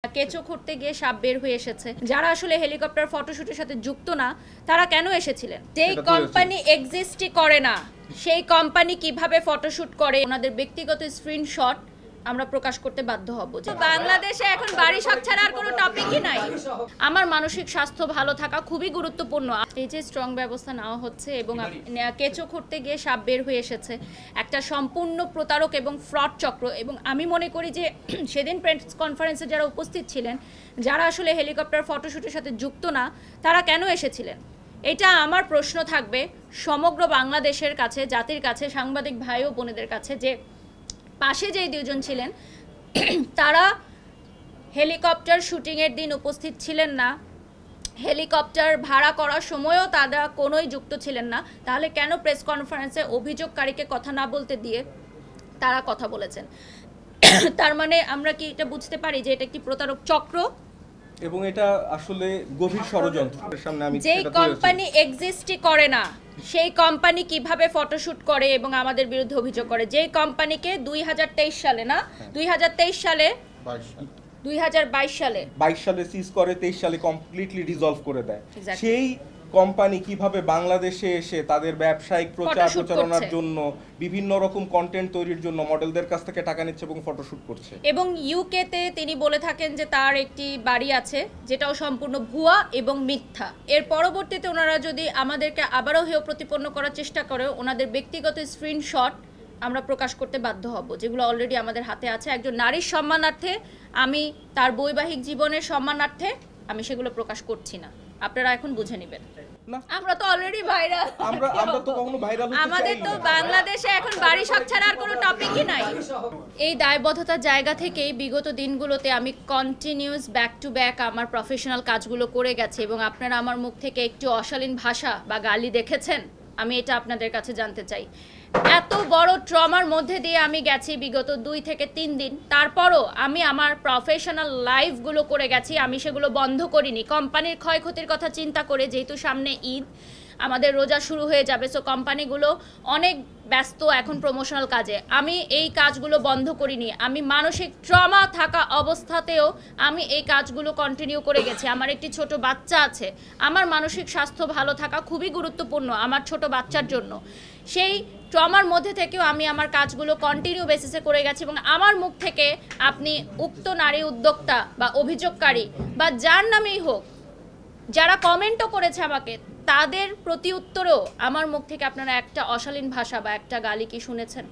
কেঁচো খুঁড়তে গিয়ে সাপ বের হয়ে এসেছে। যারা আসলে হেলিকপ্টার ফটোশুটের সাথে যুক্ত না তারা কেন এসেছিলেন? যেই কোম্পানি এক্সিস্টই করে না সেই কোম্পানি কিভাবে ফটোশুট করে ওনাদের ব্যক্তিগত স্ক্রিনশট আমরা প্রকাশ করতে বাধ্য হব। যে বাংলাদেশে এখন বাড়ি শখ ছাড়া আর কোনো টপিকই নাই। আমার মানসিক স্বাস্থ্য ভালো থাকা খুবই গুরুত্বপূর্ণ। এই যে স্ট্রং ব্যবস্থা নেওয়া হচ্ছে এবং কেঁচো খুঁড়তে গিয়ে সাপ বের হয়ে এসেছে, একটা সম্পূর্ণ প্রতারক এবং ফ্রড চক্র। এবং আমি মনে করি যে সেদিন প্রেস কনফারেন্সে যারা উপস্থিত ছিলেন, যারা আসলে হেলিকপ্টার ফটোশুটের সাথে যুক্ত না তারা কেন এসেছিলেন? এটা আমার প্রশ্ন থাকবে সমগ্র বাংলাদেশের কাছে, জাতির কাছে, সাংবাদিক ভাই ও বোনেদের কাছে, যে পাশে যেই দুজন ছিলেন তারা হেলিকপ্টার শুটিংয়ের দিন উপস্থিত ছিলেন না, হেলিকপ্টার ভাড়া করার সময়ও তারা কোনোই যুক্ত ছিলেন না, তাহলে কেন প্রেস কনফারেন্সে অভিযোগকারীকে কথা না বলতে দিয়ে তারা কথা বলেছেন? তার মানে আমরা কি এটা বুঝতে পারি যে এটা একটি প্রতারক চক্র এবং এটা আসলে গভীর ষড়যন্ত্রের সামনে আমি যেই কোম্পানি এক্সিস্টই করে না সেই কোম্পানি কিভাবে ফটোশুট করে এবং আমাদের বিরুদ্ধে অভিযোগ করে? যেই কোম্পানিকে 2023 সালে না 2023 সালে 22 সালে সিজ করে, 23 সালে কমপ্লিটলি ডিসলভ করে দেয়। সেই কোম্পানি কিভাবে বাংলাদেশে এসে তাদের ব্যবসায়িক প্রচারণার জন্য বিভিন্ন রকম কন্টেন্ট তৈরির জন্য মডেলদের কাছ থেকে টাকা নিচ্ছে এবং ফটোশুট করছে। এবং ইউকেতে তিনি বলে থাকেন যে তার একটি বাড়ি আছে যেটাও সম্পূর্ণ ভুয়া এবং মিথ্যা। এর পরবর্তীতে ওনারা যদি আমাদেরকে আবারও হেয় প্রতিপন্ন করার চেষ্টা করে, ওনাদের ব্যক্তিগত স্ক্রিনশট আমরা প্রকাশ করতে বাধ্য হব, যেগুলো অলরেডি আমাদের হাতে আছে। একজন নারীর সম্মানার্থে, আমি তার বৈবাহিক জীবনের সম্মানার্থে আমি সেগুলো প্রকাশ করছি না। আপনারা এখন বুঝে নেবেন। আমরা তো অলরেডি ভাইরাল, আমরা তো কখনো ভাইরাল হতে চাই না। আমাদের তো বাংলাদেশে এখন বাড়ি শখ ছাড়া আর কোনো টপিকই নাই। এই দায়বদ্ধতার জায়গা থেকেই বিগত দিনগুলোতে আমি কন্টিনিউয়াস ব্যাক টু ব্যাক আমার প্রফেশনাল কাজগুলো করে গেছি এবং আপনারা আমার মুখ থেকে একটু অশালীন ভাষা বা গালি দেখেছেন? আমি এটা আপনাদের কাছে জানতে চাই। এত বড় ট্রমার মধ্যে দিয়ে আমি গেছি বিগত 2 থেকে 3 দিন, তারপরও আমি আমার প্রফেশনাল লাইফগুলো করে গেছি, আমি সেগুলো বন্ধ করিনি। কোম্পানির ক্ষয়ক্ষতির কথা চিন্তা করে, যেহেতু সামনে ঈদ, আমাদের রোজা শুরু হয়ে যাবে, সো কোম্পানিগুলো অনেক ব্যস্ত এখন প্রমোশনাল কাজে, আমি এই কাজগুলো বন্ধ করিনি। আমি মানসিক ট্রমা থাকা অবস্থাতেও আমি এই কাজগুলো কন্টিনিউ করে গেছি। আমার একটি ছোট বাচ্চা আছে, আমার মানসিক স্বাস্থ্য ভালো থাকা খুবই গুরুত্বপূর্ণ আমার ছোট বাচ্চার জন্য। সেই ট্রমার মধ্যে থেকেও আমি আমার কাজগুলো কন্টিনিউ বেসিসে করে গেছি এবং আমার মুখ থেকে আপনি উক্ত নারী উদ্যোক্তা বা অভিযোগকারী বা যার নামেই হোক, যারা কমেন্টও করেছে আমাকে, তাদের প্রতি উত্তরেও আমার মুখ থেকে আপনারা একটা অশালীন ভাষা বা একটা গালি কি শুনেছেন?